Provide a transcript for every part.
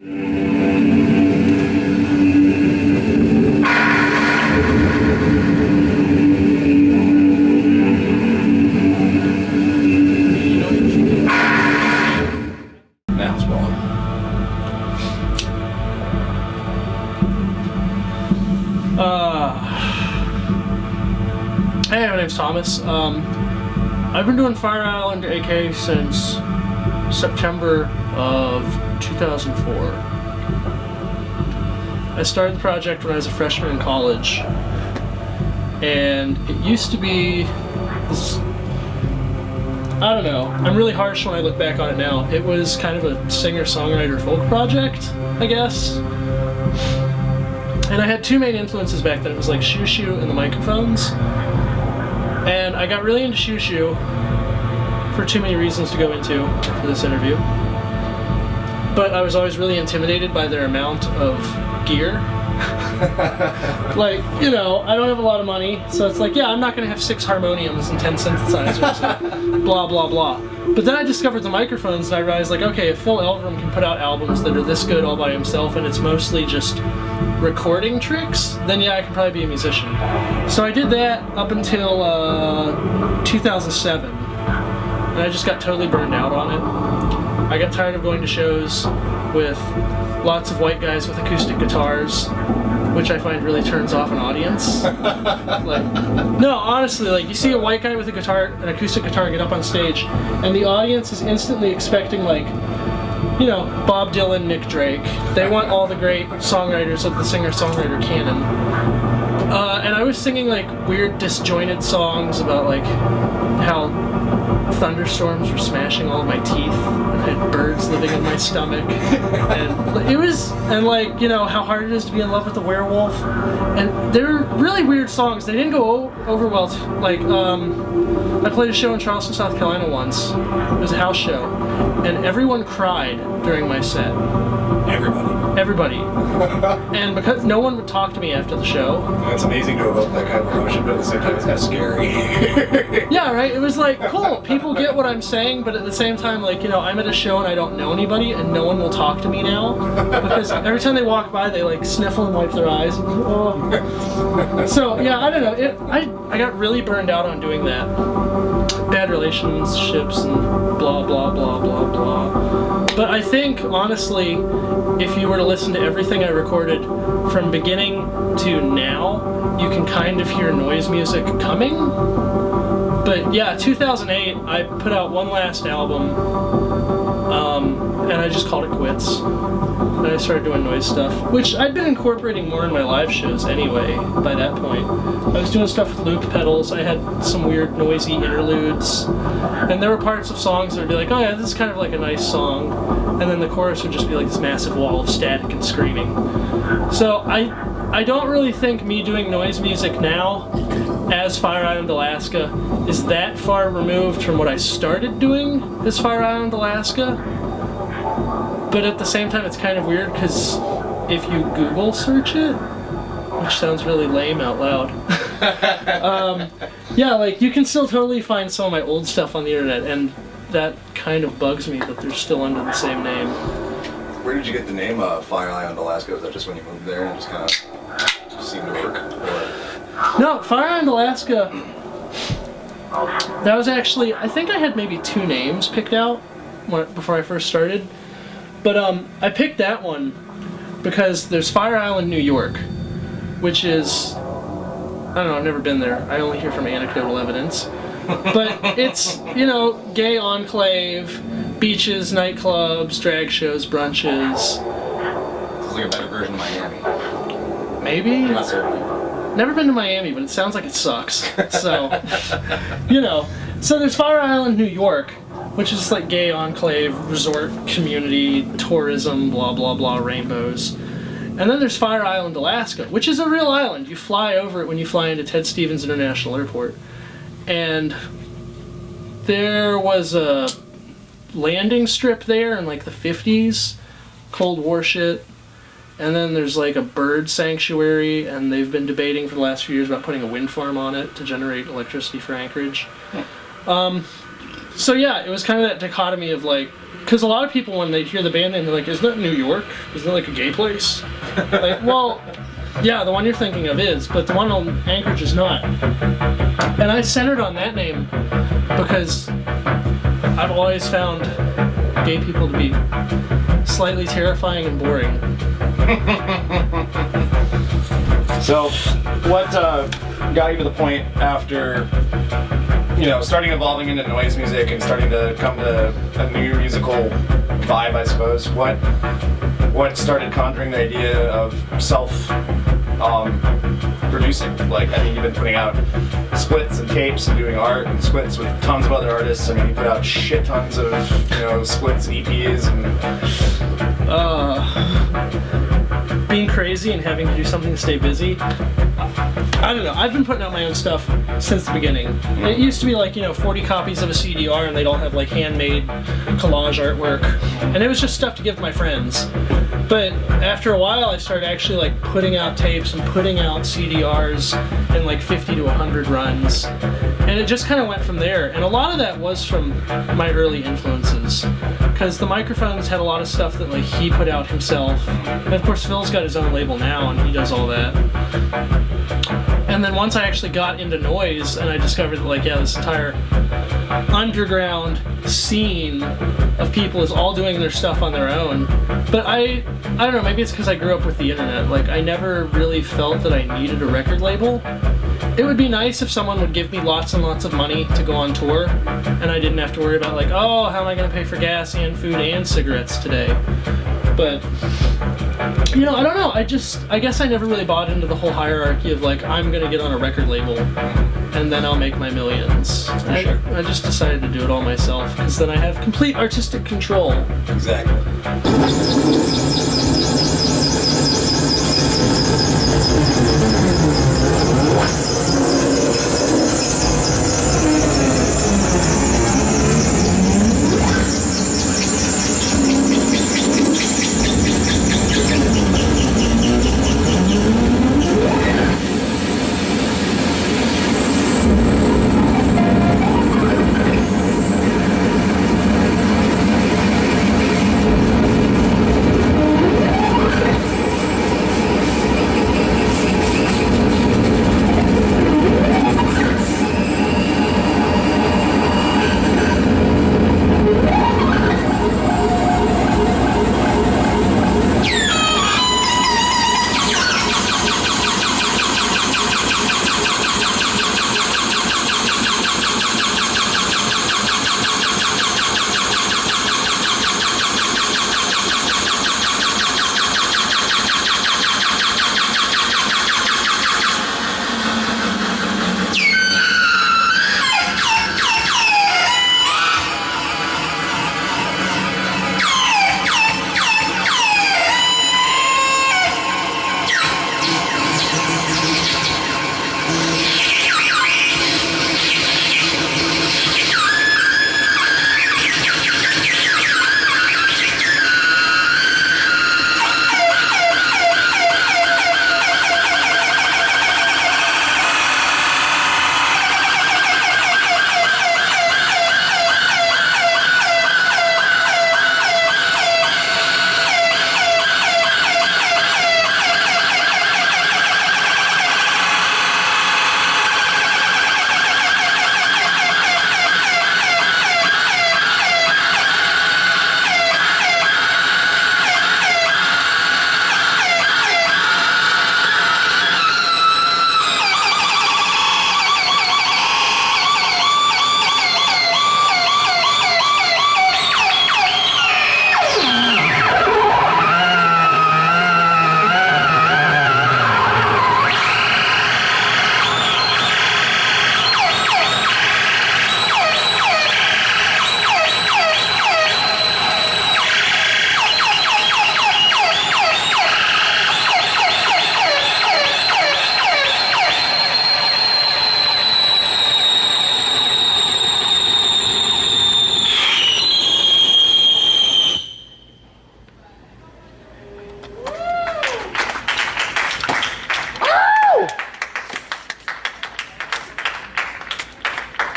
Hey, my name's Thomas. I've been doing Fireisland AK since September of 2004. I started the project when I was a freshman in college, and it used to be this, I don't know, I'm really harsh when I look back on it now. It was kind of a singer-songwriter folk project, I guess. And I had two main influences back then. It was like Shoo Shoo and the microphones. And I got really into Shoo Shoo for too many reasons to go into for this interview. But I was always really intimidated by their amount of gear. Like, you know, I don't have a lot of money, so it's like, yeah, I'm not going to have 6 harmoniums and 10 synthesizers and blah, blah, blah. But then I discovered the microphones and I realized, like, okay, if Phil Elverum can put out albums that are this good all by himself and it's mostly just recording tricks, then yeah, I can probably be a musician. So I did that up until 2007, and I just got totally burned out on it. I got tired of going to shows with lots of white guys with acoustic guitars, which I find really turns off an audience. Like, no, honestly, like, you see a white guy with a guitar, an acoustic guitar, get up on stage, and the audience is instantly expecting, like, you know, Bob Dylan, Nick Drake. They want all the great songwriters of the singer-songwriter canon. And I was singing, like, weird disjointed songs about, like, how thunderstorms were smashing all of my teeth, and I had birds living in my stomach, and it was, and like, you know, how hard it is to be in love with a werewolf, and they're really weird songs. They didn't go over well. Like, I played a show in Charleston, South Carolina once. It was a house show, and everyone cried during my set. Everybody. And because no one would talk to me after the show. It's amazing to evoke that kind of emotion, but at the same time it's kind of scary. Yeah, right? It was like, cool, people get what I'm saying, but at the same time, like, you know, I'm at a show and I don't know anybody and no one will talk to me now. Because every time they walk by, they, like, sniffle and wipe their eyes. Oh. So, yeah, I don't know. I got really burned out on doing that. Bad relationships and blah, blah, blah, blah, blah. But I think, honestly, if you were to listen to everything I recorded from beginning to now, you can kind of hear noise music coming. But yeah, 2008, I put out one last album, and I just called it quits. And I started doing noise stuff, which I'd been incorporating more in my live shows anyway by that point. I was doing stuff with loop pedals, I had some weird noisy interludes, and there were parts of songs that would be like, oh yeah, this is kind of like a nice song, and then the chorus would just be like this massive wall of static and screaming. So I don't really think me doing noise music now as Fireisland Alaska is that far removed from what I started doing as Fireisland Alaska. But at the same time, it's kind of weird because if you Google search it, which sounds really lame out loud, yeah, like, you can still totally find some of my old stuff on the internet, and that kind of bugs me that they're still under the same name. Where did you get the name Fireisland Alaska? Was that just when you moved there and just kind of seemed to work? Or? No, Fireisland Alaska, that was actually, I think I had maybe 2 names picked out before I first started. But I picked that one because there's Fire Island, New York, which is, I don't know, I've never been there. I only hear from anecdotal evidence. But it's, you know, gay enclave, beaches, nightclubs, drag shows, brunches. It's like a better version of Miami. Maybe? Not certainly. Never been to Miami, but it sounds like it sucks. So, you know. So there's Fire Island, New York, which is like gay enclave, resort, community, tourism, blah, blah, blah, rainbows. And then there's Fireisland, Alaska, which is a real island. You fly over it when you fly into Ted Stevens International Airport. And there was a landing strip there in like the 50s, Cold War shit. And then there's like a bird sanctuary, and they've been debating for the last few years about putting a wind farm on it to generate electricity for Anchorage. So yeah, it was kind of that dichotomy of like because a lot of people, when they hear the band name, they're like, isn't that New York? Isn't it like a gay place? Like, well, yeah, the one you're thinking of is, but the one on Anchorage is not. And I centered on that name because I've always found gay people to be slightly terrifying and boring. So, what got you to the point after, starting evolving into noise music and starting to come to a new musical vibe, I suppose? What started conjuring the idea of self-producing? You've been putting out splits and tapes and doing art and splits with tons of other artists. I mean, you put out shit tons of, splits and EPs and... Being crazy and having to do something to stay busy. I don't know. I've been putting out my own stuff since the beginning. It used to be 40 copies of a CDR, and they'd all have handmade collage artwork, and it was just stuff to give to my friends. But after a while, I started actually putting out tapes and putting out CDRs in 50 to 100 runs, and it just kind of went from there. And a lot of that was from my early influences, because the Microphones had a lot of stuff that he put out himself, and of course Phil's got his own label now, and he does all that. And then once I actually got into noise, and I discovered that this entire underground scene of people is all doing their stuff on their own. But I don't know, maybe it's because I grew up with the internet. I never really felt that I needed a record label. It would be nice if someone would give me lots and lots of money to go on tour, and I didn't have to worry about oh, how am I going to pay for gas and food and cigarettes today? But I don't know. I guess I never really bought into the whole hierarchy of I'm gonna get on a record label and then I'll make my millions. I just decided to do it all myself because then I have complete artistic control. Exactly.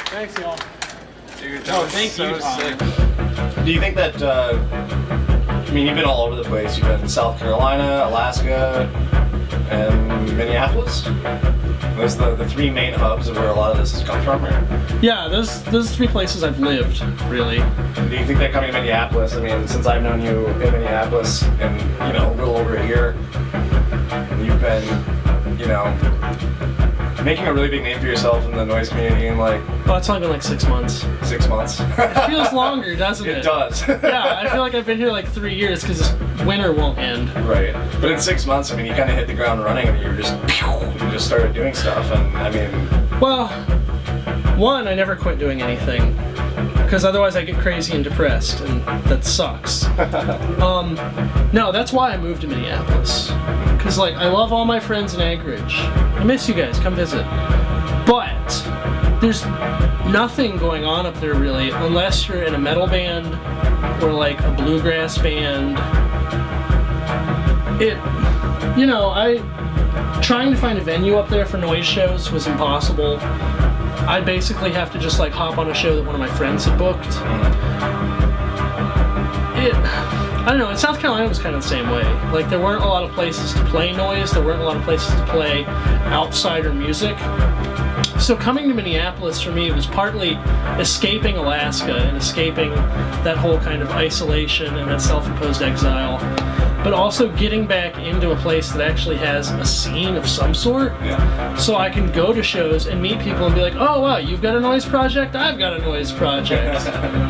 Thanks, y'all. Dude, that was thank so you, Tom. sick. Do you think that, I mean, you've been all over the place. You've been in South Carolina, Alaska, and Minneapolis? Those are the three main hubs of where a lot of this has come from, or? Yeah, those 3 places I've lived, really. Do you think that coming to Minneapolis, I mean, since I've known you in Minneapolis and, you know, a little over a year, you've been, you know, making a really big name for yourself in the noise community in like... Oh, it's only been like 6 months. 6 months? It feels longer, doesn't it? It does. Yeah, I feel like I've been here like 3 years because this winter won't end. Right. But in 6 months, I mean, you kind of hit the ground running and you just started doing stuff. And I mean... Well, one, I never quit doing anything because otherwise I get crazy and depressed, and that sucks. No, that's why I moved to Minneapolis. Because, like, I love all my friends in Anchorage. I miss you guys. Come visit. But there's nothing going on up there, really, unless you're in a metal band or, like, a bluegrass band. Trying to find a venue up there for noise shows was impossible. I'd basically have to just, like, hop on a show that one of my friends had booked. I don't know, in South Carolina it was kind of the same way. Like, there weren't a lot of places to play noise, there weren't a lot of places to play outsider music. So coming to Minneapolis for me was partly escaping Alaska and escaping that whole kind of isolation and that self-imposed exile, but also getting back into a place that actually has a scene of some sort. Yeah. So I can go to shows and meet people and be like, oh wow, you've got a noise project? I've got a noise project.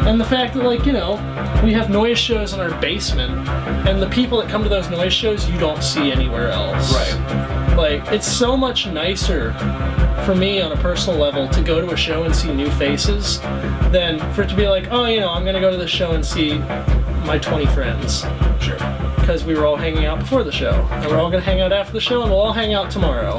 And the fact that, like, you know, we have noise shows in our basement, and the people that come to those noise shows you don't see anywhere else. Right. Like, it's so much nicer for me on a personal level to go to a show and see new faces than for it to be like, oh, you know, I'm gonna go to the show and see my 20 friends. Sure. Because we were all hanging out before the show, and we're all gonna hang out after the show, and we'll all hang out tomorrow.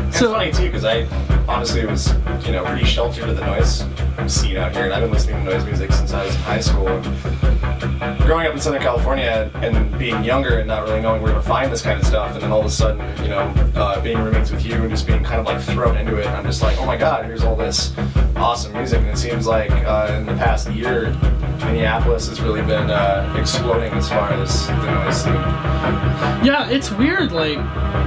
It's funny too, because I honestly was, you know, pretty sheltered to the noise scene out here, and I've been listening to noise music since I was in high school. And growing up in Southern California and being younger and not really knowing where to find this kind of stuff, and then all of a sudden, you know, being roommates with you and just being kind of like thrown into it, and I'm just like, oh my god, here's all this awesome music. And it seems like in the past year, Minneapolis has really been exploding as far as the noise scene. Yeah, it's weird. Like,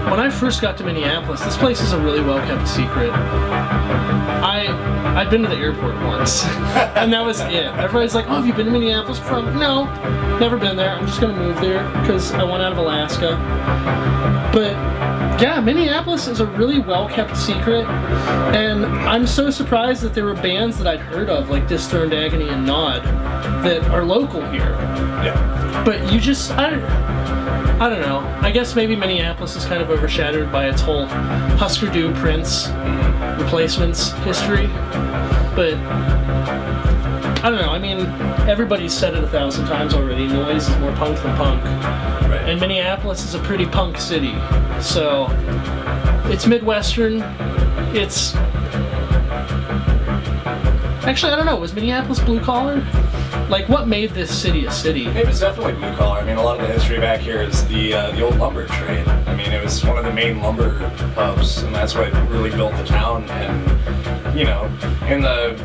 when I first got to Minneapolis, this place is a really well-kept secret. I'd been to the airport once, and that was it. Everybody's like, oh, have you been to Minneapolis before? No, never been there. I'm just gonna move there because I want out of Alaska. But yeah, Minneapolis is a really well-kept secret, and I'm so surprised that there were bands that I'd heard of, like Disthroned Agony and Nod, that are local here. Yeah. But you just, I don't know. I guess maybe Minneapolis is kind of overshadowed by its whole Husker Du Prince replacements history. But I don't know. I mean, everybody's said it 1,000 times already. Noise is more punk than punk. Right. And Minneapolis is a pretty punk city. So it's Midwestern. It's... Actually, I don't know. Was Minneapolis blue collar? Like, what made this city a city? It was definitely blue collar. I mean, a lot of the history back here is the old lumber trade. I mean, it was one of the main lumber hubs, and that's what really built the town. And, you know, in the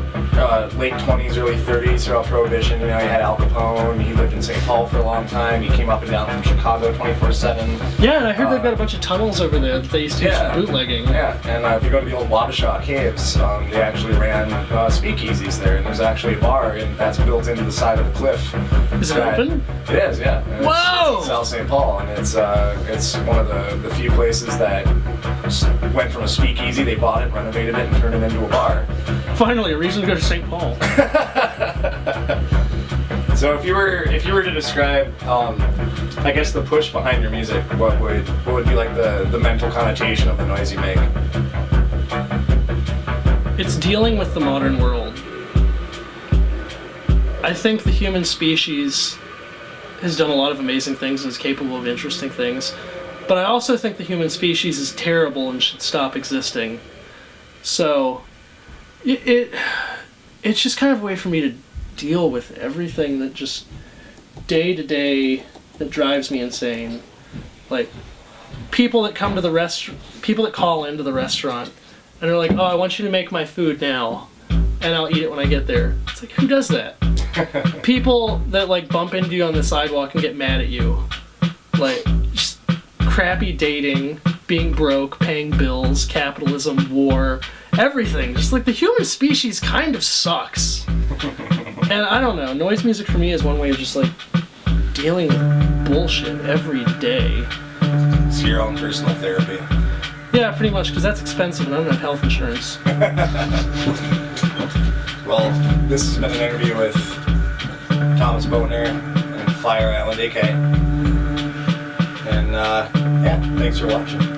late 20s, early 30s, throughout Prohibition, you know, you had Al Capone. He lived in St. Paul for a long time. He came up and down from Chicago 24/7. Yeah, and I heard they've got a bunch of tunnels over there that they used to use for bootlegging. Yeah, and if you go to the old Wabasha Caves, they actually ran speakeasies there, and there's actually a bar, and that's built into the side of the cliff. Is it open? It is, yeah. And Whoa! It's South St. Paul, and it's one of the few places that went from a speakeasy. They bought it, renovated it, and turned it into a bar. Finally, a reason to go to St. Paul. So if you were to describe, I guess, the push behind your music, what would be like the mental connotation of the noise you make? It's dealing with the modern world. I think the human species has done a lot of amazing things and is capable of interesting things, but I also think the human species is terrible and should stop existing. So it's just kind of a way for me to deal with everything that just day to day that drives me insane. Like people that come to the people that call into the restaurant and they're like, oh, I want you to make my food now and I'll eat it when I get there. It's like, who does that? People that like bump into you on the sidewalk and get mad at you. Like, just crappy dating, being broke, paying bills, capitalism, war, everything. Just like the human species kind of sucks. And I don't know, noise music for me is one way of just like dealing with bullshit every day. It's your own personal therapy. Yeah, pretty much, because that's expensive and I don't have health insurance. Well, this has been an interview with Thomas Boettner and Fire Island AK. And yeah, thanks for watching.